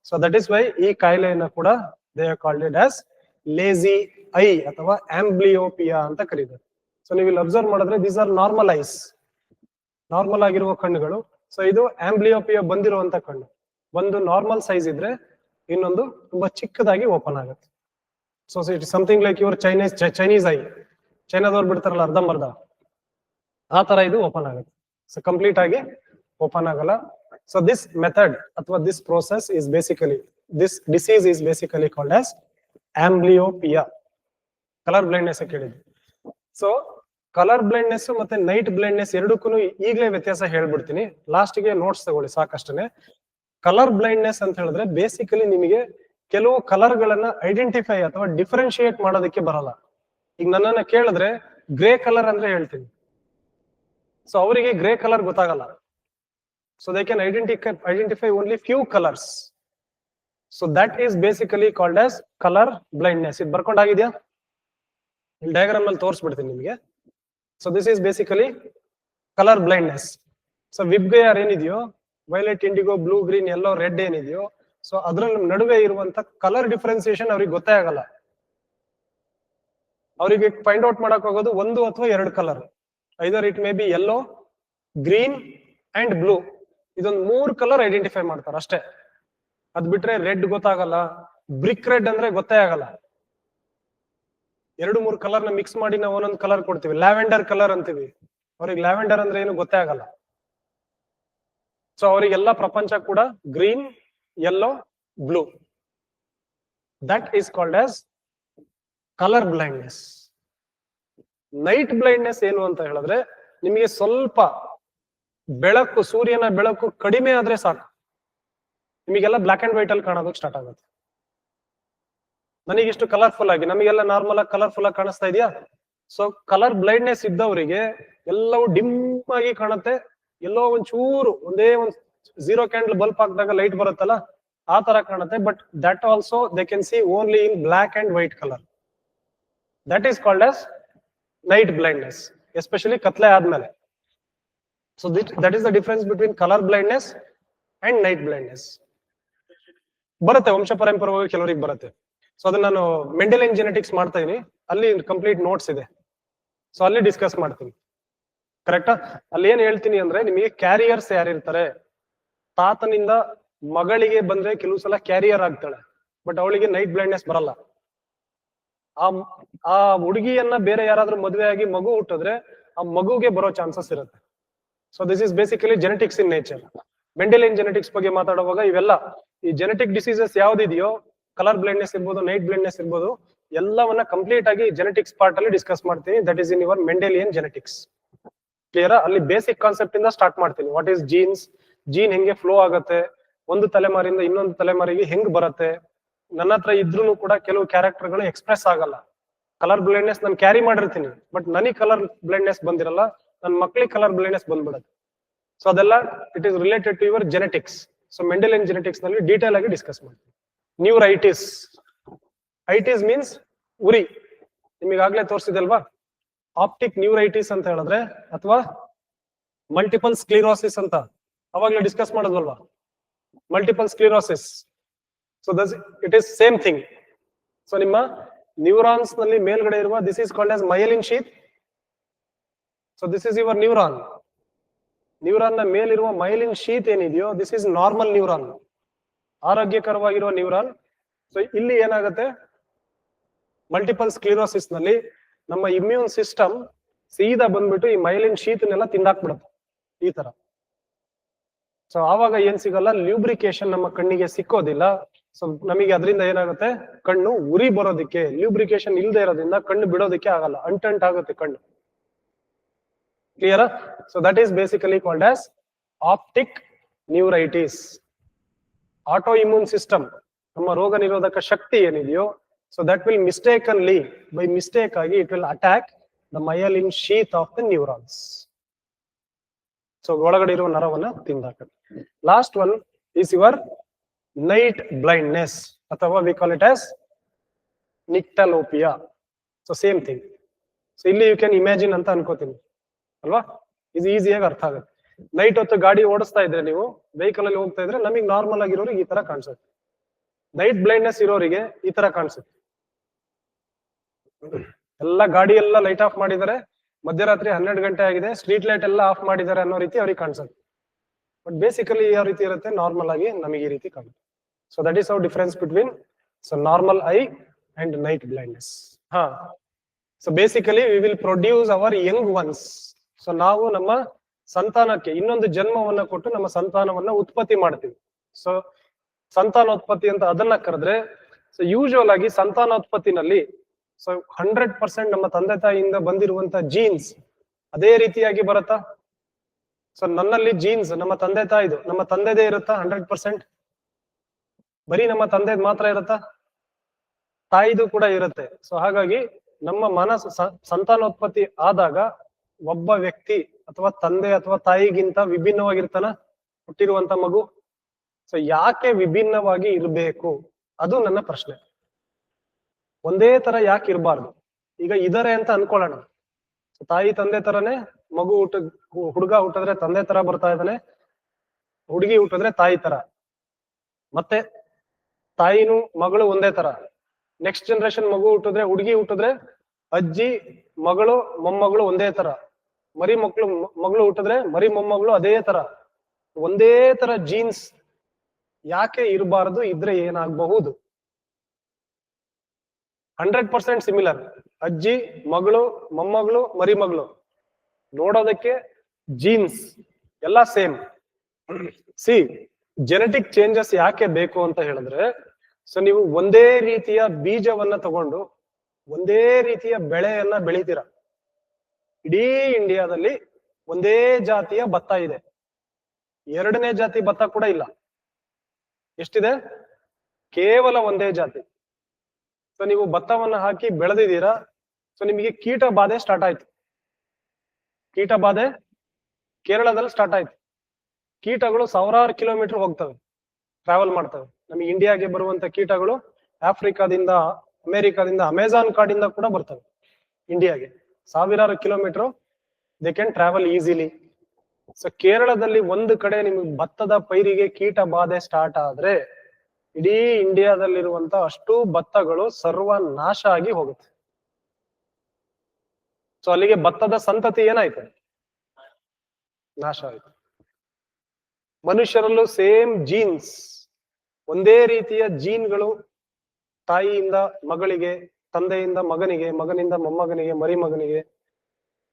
So that is why ಈ ಕಾಯಿಲೆಯನ್ನ ಕೂಡ they are called it as lazy eye ಅಥವಾ ಆಂಬ್ಲಿಯೋಪಿಯಾ ಅಂತ ಕರೀತಾರೆ. ಸೊ ನೀವು ಇಲ್ಲಿ ಅಬ್ಸರ್ವ್ ಮಾಡಿದ್ರೆ these are normal eyes, normal ಆಗಿರುವ ಕಣ್ಣುಗಳು. ಸೊ ಇದು ಆಂಬ್ಲಿಯೋಪಿಯಾ ಬಂದಿರುವಂತ ಕಣ್ಣು. ಒಂದು ನಾರ್ಮಲ್ ಸೈಜ್ ಇದ್ರೆ ಇನ್ನೊಂದು ತುಂಬಾ ಚಿಕ್ಕದಾಗಿ ಓಪನ್ ಆಗುತ್ತೆ. So it something like your Chinese eye, ಚೈನಾದವ್ರು ಬಿಡ್ತಾರಲ್ಲ ಅರ್ಧಂಬರ್ಧ, ಆ ತರ ಇದು ಓಪನ್ ಆಗುತ್ತೆ. ಸೊ ಕಂಪ್ಲೀಟ್ ಆಗಿ ಓಪನ್ ಆಗಲ್ಲ. ಸೊ ದಿಸ್ ಮೆಥಡ್ ಅಥವಾ this process is basically, this disease is basically called as amblyopia. Colour blindness ಕೇಳಿದ್ವಿ. ಸೊ ಕಲರ್ ಬ್ಲೈಂಡ್ನೆಸ್ ಮತ್ತೆ ನೈಟ್ ಬ್ಲೈಂಡ್ನೆಸ್ ಎರಡಕ್ಕೂ ಈಗಲೇ ವ್ಯತ್ಯಾಸ ಹೇಳ್ಬಿಡ್ತೀನಿ. ಲಾಸ್ಟ್ ಗೆ ನೋಟ್ಸ್ ತಗೊಳ್ಳಿ ಸಾಕಷ್ಟೇ. ಕಲರ್ ಬ್ಲೈಂಡ್ನೆಸ್ ಅಂತ ಹೇಳಿದ್ರೆ ಬೇಸಿಕಲಿ ನಿಮಗೆ ಕೆಲವು ಕಲರ್ ಗಳನ್ನ ಐಡೆಂಟಿಫೈ ಅಥವಾ ಡಿಫರೆನ್ಶಿಯೇಟ್ ಮಾಡೋದಕ್ಕೆ ಬರಲ್ಲ. ಈಗ ನನ್ನನ್ನ ಕೇಳಿದ್ರೆ ಗ್ರೇ ಕಲರ್ ಅಂದ್ರೆ ಹೇಳ್ತೀನಿ, ಸೊ ಅವರಿಗೆ ಗ್ರೇ ಕಲರ್ ಗೊತ್ತಾಗಲ್ಲ. So they can identify only few colours. So that is basically called as colour blindness. ಇದು ಬರ್ಕೊಂಡಾಗಿದ್ಯಾ? ಡಯಾಗ್ರಾಮ್ ಅಲ್ಲಿ ತೋರಿಸ್ಬಿಡ್ತೀನಿ ನಿಮಗೆ. So this is basically colour blindness. So VIBGYOR ಏನಿದೆಯೋ, violet, indigo, blue, green, yellow, red ಏನಿದೆಯೋ, ಸೊ ಅದ್ರಲ್ಲಿ ನಡುವೆ ಇರುವಂತ ಕಲರ್ ಡಿಫರೆನ್ಸಿಯೇಷನ್ ಅವ್ರಿಗೆ ಗೊತ್ತೇ ಆಗಲ್ಲ. ಅವರಿಗೆ ಫೈಂಡ್ ಔಟ್ ಮಾಡಕ್ ಹೋಗೋದು ಒಂದು ಅಥವಾ ಎರಡು colour, either it may be yellow, green and blue. ಇದೊಂದು 3 ಕಲರ್ ಐಡೆಂಟಿಫೈ ಮಾಡ್ತಾರೆ ಅಷ್ಟೇ. ಅದ್ ಬಿಟ್ರೆ ರೆಡ್ ಗೊತ್ತಾಗಲ್ಲ, ಬ್ರಿಕ್ ರೆಡ್ ಅಂದ್ರೆ ಗೊತ್ತೇ ಆಗಲ್ಲ. 2-3 ಕಲರ್ ನ ಮಿಕ್ಸ್ ಮಾಡಿ ನಾವು ಒಂದೊಂದು ಕಲರ್ ಕೊಡ್ತೀವಿ, ಲ್ಯಾವೆಂಡರ್ ಕಲರ್ ಅಂತೀವಿ. ಅವ್ರಿಗೆ ಲ್ಯಾವೆಂಡರ್ ಅಂದ್ರೆ ಏನು ಗೊತ್ತೇ ಆಗಲ್ಲ. ಸೊ ಅವರಿಗೆಲ್ಲ ಪ್ರಪಂಚ ಕೂಡ green, yellow, blue. That is called as colour blindness. Night blindness ಏನು ಅಂತ ಹೇಳಿದ್ರೆ, ನಿಮಗೆ ಸ್ವಲ್ಪ ಬೆಳಕು, ಸೂರ್ಯನ ಬೆಳಕು ಕಡಿಮೆ ಆದ್ರೆ ಸಾಕು, ನಿಮಗೆಲ್ಲ ಬ್ಲಾಕ್ ಅಂಡ್ ವೈಟ್ ಅಲ್ಲಿ ಕಾಣೋದಕ್ಕೆ ಸ್ಟಾರ್ಟ್ ಆಗುತ್ತೆ. ನನಗಿಷ್ಟು ಕಲರ್ಫುಲ್ ಆಗಿ, ನಮಗೆಲ್ಲ ನಾರ್ಮಲ್ ಆಗಿ ಕಲರ್ಫುಲ್ ಆಗಿ ಕಾಣಿಸ್ತಾ ಇದೆಯಾ? ಸೊ ಕಲರ್ ಬ್ಲೈಂಡ್ನೆಸ್ ಇದ್ದವರಿಗೆ ಎಲ್ಲವೂ ಡಿಮ್ ಆಗಿ ಕಾಣುತ್ತೆ. ಎಲ್ಲೋ ಒಂಚೂರು ಒಂದೇ ಒಂದು 0 ಕ್ಯಾಂಡಲ್ ಬಲ್ಬ್ ಹಾಕಿದಾಗ ಲೈಟ್ ಬರುತ್ತಲ್ಲ, ಆ ತರ ಕಾಣುತ್ತೆ. But that also they can see only in black and white colour. That is called as night blindness, especially ಕತ್ಲೆ ಆದ್ಮೇಲೆ. So that is the difference between colour blindness and night blindness. ಬರುತ್ತೆ ವಂಶ ಪರಂಪರವಾಗಿ ಕೆಲವರಿಗೆ ಬರುತ್ತೆ. ಸೊ ಅದನ್ನ ನಾನು ಮೆಂಡೆಲಿಯನ್ ಜೆನೆಟಿಕ್ಸ್ ಮಾಡ್ತಾ ಇದೀನಿ, ಅಲ್ಲಿ ಕಂಪ್ಲೀಟ್ ನೋಟ್ಸ್ ಇದೆ. ಸೊ ಅಲ್ಲಿ ಡಿಸ್ಕಸ್ ಮಾಡ್ತೀನಿ. ಕರೆಕ್ಟಾ? ಅಲ್ಲಿ ಏನ್ ಹೇಳ್ತೀನಿ ಅಂದ್ರೆ, ನಿಮಗೆ ಕ್ಯಾರಿಯರ್ಸ್ ಯಾರಿರ್ತಾರೆ, ತಾತನಿಂದ ಮಗಳಿಗೆ ಬಂದ್ರೆ ಕೆಲವು ಸಲ ಕ್ಯಾರಿಯರ್ ಆಗ್ತಾಳೆ, ಬಟ್ ಅವಳಿಗೆ ನೈಟ್ ಬ್ಲೈಂಡ್ನೆಸ್ ಬರಲ್ಲ. ಆ ಹುಡುಗಿಯನ್ನ ಬೇರೆ ಯಾರಾದ್ರೂ ಮದುವೆ ಆಗಿ ಮಗು ಹುಟ್ಟಿದ್ರೆ ಆ ಮಗುಗೆ ಬರೋ ಚಾನ್ಸಸ್ ಇರುತ್ತೆ. So this is basically genetics in nature. Mendelian genetics ಬಗ್ಗೆ ಮಾತಾಡುವಾಗ ಇವೆಲ್ಲ ಈ ಜೆನೆಟಿಕ್ ಡಿಸೀಸಸ್ ಯಾವ್ದಿದೆಯೋ, ಕಲರ್ ಬ್ಲೈಂಡ್ನೆಸ್ ಇರ್ಬೋದು, ನೈಟ್ ಬ್ಲೈಂಡ್ನೆಸ್ ಇರ್ಬೋದು, ಎಲ್ಲವನ್ನ ಕಂಪ್ಲೀಟ್ ಆಗಿ ಜೆನೆಟಿಕ್ಸ್ ಪಾರ್ಟ್ ಅಲ್ಲಿ ಡಿಸ್ಕಸ್ ಮಾಡ್ತೀನಿ. That is in your Mendelian genetics. Clear? ಅಲ್ಲಿ ಬೇಸಿಕ್ ಕಾನ್ಸೆಪ್ಟ್ ಇಂದ ಸ್ಟಾರ್ಟ್ ಮಾಡ್ತೀನಿ. ವಾಟ್ ಈಸ್ ಜೀನ್ಸ್, ಜೀನ್ ಹೆಂಗೆ ಫ್ಲೋ ಆಗುತ್ತೆ, ಒಂದು ತಲೆಮಾರಿಂದ ಇನ್ನೊಂದು ತಲೆಮಾರಿಗೆ ಹೆಂಗ್ ಬರುತ್ತೆ. ನನ್ನ ಹತ್ರ ಇದ್ರೂ ಕೂಡ ಕೆಲವು ಕ್ಯಾರೆಕ್ಟರ್ಗಳು ಎಕ್ಸ್ಪ್ರೆಸ್ ಆಗಲ್ಲ. ಕಲರ್ ಬ್ಲೈಂಡ್ನೆಸ್ ನಾನು ಕ್ಯಾರಿ ಮಾಡಿರ್ತೀನಿ, ಬಟ್ ನನಗೆ ಕಲರ್ ಬ್ಲೈಂಡ್ನೆಸ್ ಬಂದಿರಲ್ಲ, ನನ್ನ ಮಕ್ಳಿಗೆ ಕಲರ್ ಬ್ಲೈಂಡ್ನೆಸ್ ಬಂದ್ಬಿಡುತ್ತೆ. ಸೊ ಅದೆಲ್ಲ it is related to your genetics. So Mendelian genetics ನಲ್ಲಿ ಡೀಟೇಲ್ ಆಗಿ ಡಿಸ್ಕಸ್ ಮಾಡ್ತೀನಿ. ನ್ಯೂರೈಟಿಸ್, ಐಟಿಸ್ ಮೀನ್ಸ್ ಉರಿ, ನಿಮಗಾಗ್ಲೇ ತೋರಿಸಿದಲ್ವಾ. ಆಪ್ಟಿಕ್ ನ್ಯೂರೈಟಿಸ್ ಅಂತ ಹೇಳಿದ್ರೆ, ಅಥವಾ ಮಲ್ಟಿಪಲ್ ಸ್ಕ್ಲಿರೋಸಿಸ್ ಅಂತ ಅವಾಗ್ಲೇ ಡಿಸ್ಕಸ್ ಮಾಡೋದಲ್ವಾ, multiple sclerosis. So it is same thing. So ನಿಮ್ಮ ನ್ಯೂರಾನ್ಸ್ ನಲ್ಲಿ ಮೇಲ್ಗಡೆ ಇರುವ, this is called as myelin sheath. So this is your neuron. Neuron ನ ಮೇಲಿರುವ ಮೈಲಿನ್ ಶೀತ್ ಏನಿದೆಯೋ, ದಿಸ್ ಇಸ್ ನಾರ್ಮಲ್ ನ್ಯೂರಾನ್, ಆರೋಗ್ಯಕರವಾಗಿರುವ ನ್ಯೂರಾನ್. ಸೊ ಇಲ್ಲಿ ಏನಾಗುತ್ತೆ, ಮಲ್ಟಿಪಲ್ ಸ್ಕ್ಲಿರೋಸಿಸ್ ನಲ್ಲಿ ನಮ್ಮ ಇಮ್ಯೂನ್ ಸಿಸ್ಟಮ್ ಸೀದಾ ಬಂದ್ಬಿಟ್ಟು ಈ ಮೈಲಿನ್ ಶೀತ್ನೆಲ್ಲ ತಿಂದಾಕ್ಬಿಡುತ್ತೆ ಈ ತರ. ಸೊ ಆವಾಗ ಏನ್ ಸಿಗಲ್ಲ, ಲ್ಯೂಬ್ರಿಕೇಶನ್ ನಮ್ಮ ಕಣ್ಣಿಗೆ ಸಿಕ್ಕೋದಿಲ್ಲ. ಸೊ ನಮಗೆ ಅದರಿಂದ ಏನಾಗುತ್ತೆ, ಕಣ್ಣು ಉರಿ ಬರೋದಕ್ಕೆ, ಲ್ಯೂಬ್ರಿಕೇಶನ್ ಇಲ್ಲದೆ ಇರೋದ್ರಿಂದ ಕಣ್ಣು ಬಿಡೋದಕ್ಕೆ ಆಗಲ್ಲ, ಅಂಟಂಟ್ ಆಗುತ್ತೆ ಕಣ್ಣು. Clear? So that is basically called as optic neuritis. Auto immune system, ನಮ್ಮ ರೋಗ ನಿರೋಧಕ ಶಕ್ತಿ ಏನಿದೆಯೋ, so that will mistakenly, by mistake ಆಗಿ it will attack the myelin sheath of the neurons. So ಒಳಗಡೆ ಇರುವ ನರವನ್ನ ತಿಂದಾಕತ್ತೆ. Last one is your night blindness, ಅಥವಾ we call it as nyctalopia. So same thing. So ಇಲ್ಲಿ ಯು ಕ್ಯಾನ್ ಇಮ್ಯಾಜಿನ್ ಅಂತ ಅನ್ಕೋತೀನಿ ಅಲ್ವಾ, ಇದು ಈಸಿಯಾಗಿ ಅರ್ಥ ಆಗುತ್ತೆ. ನೈಟ್ ಹೊತ್ತು ಗಾಡಿ ಓಡಿಸ್ತಾ ಇದ್ರೆ, ನೀವು ವೆಹಿಕಲ್ ಅಲ್ಲಿ ಹೋಗ್ತಾ ಇದ್ರೆ, ನಮಗೆ ನಾರ್ಮಲ್ ಆಗಿರೋರಿಗೆ ಈ ತರ ಕಾಣಿಸುತ್ತೆ. ನೈಟ್ ಬ್ಲೈಂಡ್ನೆಸ್ ಇರೋರಿಗೆ ಈ ತರ ಕಾಣಿಸುತ್ತೆ. ಎಲ್ಲ ಗಾಡಿ ಎಲ್ಲ ಲೈಟ್ ಆಫ್ ಮಾಡಿದ್ದಾರೆ, ಮಧ್ಯರಾತ್ರಿ 12 ಗಂಟೆ ಆಗಿದೆ, ಸ್ಟ್ರೀಟ್ ಲೈಟ್ ಎಲ್ಲ ಆಫ್ ಮಾಡಿದ್ದಾರೆ ಅನ್ನೋ ರೀತಿ ಅವ್ರಿಗೆ ಕಾಣಿಸುತ್ತೆ. ಬಟ್ ಬೇಸಿಕಲಿ ಯಾವ ರೀತಿ ಇರುತ್ತೆ, ನಾರ್ಮಲ್ ಆಗಿ ನಮಗೆ ಈ ರೀತಿ ಕಾಣುತ್ತೆ. So that is how difference between normal eye and night blindness. ಹಾ, so basically we will produce our young ones. So ನಾವು ನಮ್ಮ ಸಂತಾನಕ್ಕೆ ಇನ್ನೊಂದು ಜನ್ಮವನ್ನ ಕೊಟ್ಟು ನಮ್ಮ ಸಂತಾನವನ್ನ ಉತ್ಪತ್ತಿ ಮಾಡ್ತೀವಿ. ಸೊ ಸಂತಾನೋತ್ಪತ್ತಿ ಅಂತ ಅದನ್ನ ಕರೆದ್ರೆ, ಸೊ ಯೂಶುವಲ್ ಆಗಿ ಸಂತಾನೋತ್ಪತ್ತಿನಲ್ಲಿ ಸೊ 100% ನಮ್ಮ ತಂದೆ ತಾಯಿಯಿಂದ ಬಂದಿರುವಂತ ಜೀನ್ಸ್ ಅದೇ ರೀತಿಯಾಗಿ ಬರುತ್ತಾ? ಸೊ ನನ್ನಲ್ಲಿ ಜೀನ್ಸ್ ನಮ್ಮ ತಂದೆ ತಾಯಿದು, ನಮ್ಮ ತಂದೆದೇ ಇರುತ್ತಾ 100%? ಬರೀ ನಮ್ಮ ತಂದೆದ್ ಮಾತ್ರ ಇರುತ್ತಾ? ತಾಯಿದು ಕೂಡ ಇರುತ್ತೆ. ಸೊ ಹಾಗಾಗಿ ನಮ್ಮ ಮನಸ್ಸು ಸಂತಾನೋತ್ಪತ್ತಿ ಆದಾಗ ಒಬ್ಬ ವ್ಯಕ್ತಿ ಅಥವಾ ತಂದೆ ಅಥವಾ ತಾಯಿಗಿಂತ ವಿಭಿನ್ನವಾಗಿರ್ತಾನ ಹುಟ್ಟಿರುವಂತ ಮಗು. ಸೊ ಯಾಕೆ ವಿಭಿನ್ನವಾಗಿ ಇರಬೇಕು, ಅದು ನನ್ನ ಪ್ರಶ್ನೆ. ಒಂದೇ ತರ ಯಾಕೆ ಇರಬಾರ್ದು? ಈಗ ಇದಾರೆ ಅಂತ ಅನ್ಕೊಳ್ಳೋಣ, ತಾಯಿ ತಂದೆ ತರನೇ ಮಗು ಹುಡುಗ ಹುಟ್ಟಿದ್ರೆ ತಂದೆ ತರ ಬರ್ತಾ ಇದ್ದಾನೆ, ಹುಡುಗಿ ಹುಟ್ಟಿದ್ರೆ ತಾಯಿ ತರ, ಮತ್ತೆ ತಾಯಿನೂ ಮಗಳು ಒಂದೇ ತರ. ನೆಕ್ಸ್ಟ್ ಜನರೇಷನ್ ಮಗು ಹುಟ್ಟಿದ್ರೆ, ಹುಡುಗಿ ಹುಟ್ಟಿದ್ರೆ ಅಜ್ಜಿ ಮಗಳು ಮೊಮ್ಮಗಳು ಒಂದೇ ತರ, ಮಗಳು ಹುಟ್ಟಿದ್ರೆ ಮರಿ ಮೊಮ್ಮಗಳು ಅದೇ ತರ. ಒಂದೇ ತರ ಜೀನ್ಸ್ ಯಾಕೆ ಇರಬಾರದು? ಇದ್ರೆ ಏನಾಗಬಹುದು? 100% ಸಿಮಿಲರ್. ಅಜ್ಜಿ ಮಗಳು ಮೊಮ್ಮಗಳು ಮರಿ ಮಗಳು ನೋಡೋದಕ್ಕೆ ಜೀನ್ಸ್ ಎಲ್ಲ ಸೇಮ್. ಸಿ ಜೆನೆಟಿಕ್ ಚೇಂಜಸ್ ಯಾಕೆ ಬೇಕು ಅಂತ ಹೇಳಿದ್ರೆ, ಸೊ ನೀವು ಒಂದೇ ರೀತಿಯ ಬೀಜವನ್ನ ತಗೊಂಡು ಒಂದೇ ರೀತಿಯ ಬೆಳೆಯನ್ನ ಬೆಳಿತೀರ. ಇಡೀ ಇಂಡಿಯಾದಲ್ಲಿ ಒಂದೇ ಜಾತಿಯ ಭತ್ತ ಇದೆ, ಎರಡನೇ ಜಾತಿ ಭತ್ತ ಕೂಡ ಇಲ್ಲ. ಎಷ್ಟಿದೆ? ಕೇವಲ ಒಂದೇ ಜಾತಿ. ಸೊ ನೀವು ಭತ್ತವನ್ನ ಹಾಕಿ ಬೆಳೆದಿದ್ದೀರಾ, ಸೊ ನಿಮಗೆ ಕೀಟ ಬಾಧೆ ಸ್ಟಾರ್ಟ್ ಆಯ್ತು. ಕೀಟ ಬಾಧೆ ಕೇರಳದಲ್ಲಿ ಸ್ಟಾರ್ಟ್ ಆಯ್ತು. ಕೀಟಗಳು ಸಾವಿರಾರು ಕಿಲೋಮೀಟರ್ ಹೋಗ್ತವೆ, ಟ್ರಾವೆಲ್ ಮಾಡ್ತವೆ. ನಮಗೆ ಇಂಡಿಯಾಗೆ ಬರುವಂತ ಕೀಟಗಳು ಆಫ್ರಿಕಾದಿಂದ, ಅಮೆರಿಕಾದಿಂದ, ಅಮೆಜಾನ್ ಕಾಡಿಂದ ಕೂಡ ಬರ್ತವೆ ಇಂಡಿಯಾಗೆ. ಸಾವಿರಾರು kilometre they can travel easily. So ಕೇರಳದಲ್ಲಿ ಒಂದು ಕಡೆ ನಿಮಗೆ ಭತ್ತದ ಪೈರಿಗೆ ಕೀಟ ಬಾಧೆ ಸ್ಟಾರ್ಟ್ ಆದ್ರೆ ಇಡೀ ಇಂಡಿಯಾದಲ್ಲಿರುವಂತ ಅಷ್ಟು ಭತ್ತಗಳು ಸರ್ವನಾಶ ಆಗಿ ಹೋಗುತ್ತೆ. ಸೊ ಅಲ್ಲಿಗೆ ಭತ್ತದ ಸಂತತಿ ಏನಾಯ್ತು? ನಾಶ ಆಯ್ತು. ಮನುಷ್ಯರಲ್ಲೂ ಸೇಮ್ ಜೀನ್ಸ್, ಒಂದೇ ರೀತಿಯ ಜೀನ್ಗಳು ತಾಯಿಯಿಂದ ಮಗಳಿಗೆ, ತಂದೆಯಿಂದ ಮಗನಿಗೆ, ಮಗನಿಂದ ಮೊಮ್ಮಗನಿಗೆ, ಮರಿ ಮಗನಿಗೆ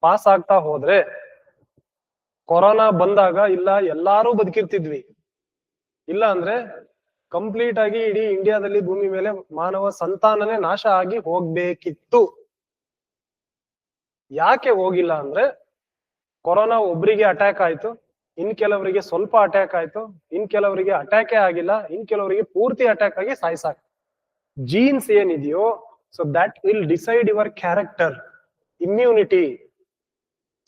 ಪಾಸ್ ಆಗ್ತಾ ಹೋದ್ರೆ ಕೊರೋನಾ ಬಂದಾಗ ಇಲ್ಲ ಎಲ್ಲಾರು ಬದುಕಿರ್ತಿದ್ವಿ, ಇಲ್ಲ ಅಂದ್ರೆ ಕಂಪ್ಲೀಟ್ ಆಗಿ ಇಡೀ ಇಂಡಿಯಾದಲ್ಲಿ ಭೂಮಿ ಮೇಲೆ ಮಾನವ ಸಂತಾನನೇ ನಾಶ ಆಗಿ ಹೋಗ್ಬೇಕಿತ್ತು. ಯಾಕೆ ಹೋಗಿಲ್ಲ ಅಂದ್ರೆ ಕೊರೋನಾ ಒಬ್ರಿಗೆ ಅಟ್ಯಾಕ್ ಆಯ್ತು, ಇನ್ ಕೆಲವರಿಗೆ ಸ್ವಲ್ಪ ಅಟ್ಯಾಕ್ ಆಯ್ತು, ಇನ್ ಕೆಲವರಿಗೆ ಅಟ್ಯಾಕೇ ಆಗಿಲ್ಲ, ಇನ್ ಕೆಲವರಿಗೆ ಪೂರ್ತಿ ಅಟ್ಯಾಕ್ ಆಗಿ ಸಾಯಿಸಾಕ. ಜೀನ್ಸ್ ಏನಿದೆಯೋ, so that will decide your character, immunity.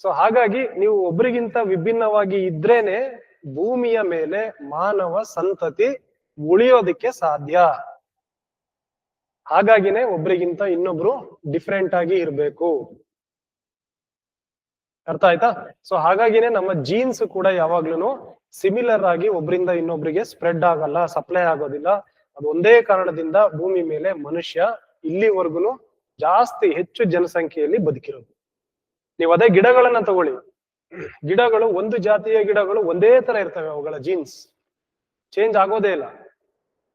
So ಹಾಗಾಗಿ ನೀವು ಒಬ್ರಿಗಿಂತ ವಿಭಿನ್ನವಾಗಿ ಇದ್ರೇನೆ ಭೂಮಿಯ ಮೇಲೆ ಮಾನವ ಸಂತತಿ ಉಳಿಯೋದಕ್ಕೆ ಸಾಧ್ಯ. ಹಾಗಾಗಿನೇ ಒಬ್ರಿಗಿಂತ ಇನ್ನೊಬ್ರು ಡಿಫ್ರೆಂಟ್ ಆಗಿ ಇರ್ಬೇಕು. ಅರ್ಥ ಆಯ್ತಾ? ಸೊ ಹಾಗಾಗಿನೇ ನಮ್ಮ ಜೀನ್ಸ್ ಕೂಡ ಯಾವಾಗ್ಲೂ ಸಿಮಿಲರ್ ಆಗಿ ಒಬ್ರಿಂದ ಇನ್ನೊಬ್ರಿಗೆ ಸ್ಪ್ರೆಡ್ ಆಗಲ್ಲ, ಸಪ್ಲೈ ಆಗೋದಿಲ್ಲ. ಅದು ಒಂದೇ ಕಾರಣದಿಂದ ಭೂಮಿ ಮೇಲೆ ಮನುಷ್ಯ ಇಲ್ಲಿವರೆಗೂ ಜಾಸ್ತಿ ಹೆಚ್ಚು ಜನಸಂಖ್ಯೆಯಲ್ಲಿ ಬದುಕಿರೋದು. ನೀವು ಅದೇ ಗಿಡಗಳನ್ನ ತಗೊಳ್ಳಿ, ಗಿಡಗಳು ಒಂದು ಜಾತಿಯ ಗಿಡಗಳು ಒಂದೇ ತರ ಇರ್ತವೆ, ಅವುಗಳ ಜೀನ್ಸ್ ಚೇಂಜ್ ಆಗೋದೇ ಇಲ್ಲ.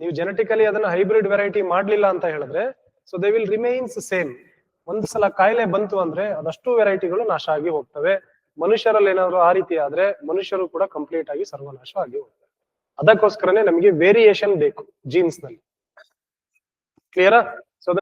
ನೀವು ಜೆನೆಟಿಕಲಿ ಅದನ್ನ ಹೈಬ್ರಿಡ್ ವೆರೈಟಿ ಮಾಡ್ಲಿಲ್ಲ ಅಂತ ಹೇಳಿದ್ರೆ, so they will remains same. ಒಂದು ಸಲ ಕಾಯಿಲೆ ಬಂತು ಅಂದ್ರೆ ಅದಷ್ಟು ವೆರೈಟಿಗಳು ನಾಶ ಆಗಿ ಹೋಗ್ತವೆ. ಮನುಷ್ಯರಲ್ಲಿ ಏನಾದ್ರು ಆ ರೀತಿ ಆದ್ರೆ ಮನುಷ್ಯರು ಕೂಡ ಕಂಪ್ಲೀಟ್ ಆಗಿ ಸರ್ವನಾಶ ಆಗಿ ಹೋಗ್ತವೆ. ಅದಕ್ಕೋಸ್ಕರನೇ ನಮಗೆ ವೇರಿಯೇಷನ್ ಬೇಕು ಜೀನ್ಸ್ ನಲ್ಲಿ. ಕ್ಲಿಯರಾ?